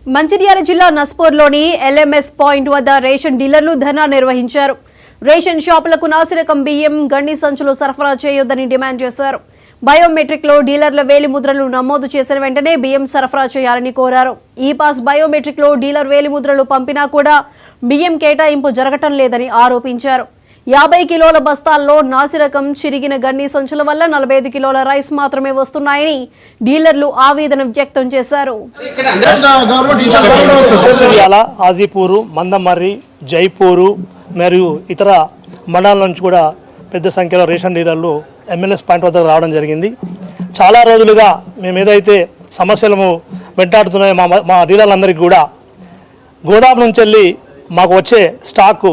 మంచిర్యాల జిల్లా నస్పూర్లోని LMS point వద్ద ration డీలర్లు ధర్నా నిర్వహించారు. రేషన్ షాపులకు నాసిరకం బియ్యం, గండి సంచులు సరఫరా చేయొద్దని డిమాండ్ చేశారు. బయోమెట్రిక్ లో డీలర్ల వేలిముద్రలు నమోదు చేసిన వెంటనే బియ్యం సరఫరా చేయాలని కోరారు. ఈ పాస్ బయోమెట్రిక్ లో డీలర్ వేలిముద్రలు పంపినా కూడా బియ్యం కేటాయింపు జరగటం లేదని ఆరోపించారు. 50 కిలోల బస్తాల్లో నాసిరకం చిరిగిన గన్ని సంచుల వల్ల 45 కిలోల రైస్ మాత్రమే వస్తున్నాయని డీలర్లు ఆవేదన వ్యక్తం చేశారు. ఆజీపూరు, మందమర్రి, జైపూరు మరియు ఇతర మండలాల నుంచి కూడా పెద్ద సంఖ్యలో రేషన్ డీలర్లు ఎంఎల్ఎస్ పాయింట్ వద్దకు రావడం జరిగింది. చాలా రోజులుగా మేము ఏదైతే సమస్యలను వెంటాడుతున్నాయో మా డీలర్లందరికీ కూడా గోదాం నుంచి వెళ్ళి మాకు వచ్చే స్టాకు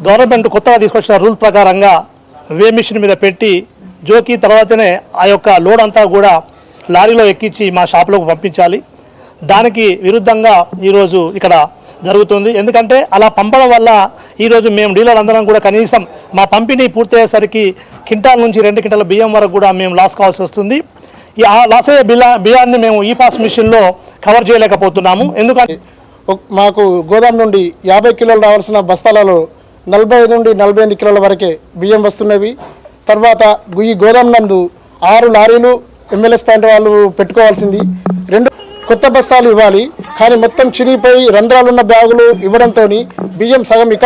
గవర్నమెంట్ కొత్తగా తీసుకొచ్చిన రూల్ ప్రకారంగా వే మిషన్ మీద పెట్టి జోకి తర్వాతనే ఆ యొక్క లోడ్ అంతా కూడా లారీలో ఎక్కించి మా షాపులోకి పంపించాలి. దానికి విరుద్ధంగా ఈరోజు ఇక్కడ జరుగుతుంది. ఎందుకంటే అలా పంపడం వల్ల ఈరోజు మేము డీలర్ అందరం కూడా కనీసం మా పంపిణీ పూర్తయ్యేసరికి క్వింటాల్ నుంచి 2 క్వింటాల బియ్యం వరకు కూడా మేము లాస్ కావాల్సి వస్తుంది. ఆ లాస్ అయ్యే బియ్యాన్ని మేము ఈ పాస్ మిషన్లో కవర్ చేయలేకపోతున్నాము. ఎందుకంటే మాకు గోదాం నుండి 50 కిలోలు రావాల్సిన బస్తాలలో 40 నుండి 48 కిలోల వరకే బియ్యం వస్తున్నవి. తర్వాత ఈ గోదాం నందు 6 లారీలు ఎంఎల్ఎస్ పాయింట్ వాళ్ళు పెట్టుకోవాల్సింది. 2 కొత్త బస్తాలు ఇవ్వాలి, కానీ మొత్తం చిరిగిపోయి రంధ్రాలున్న బ్యాగులు ఇవ్వడంతో బియ్యం సగం ఇక్కడ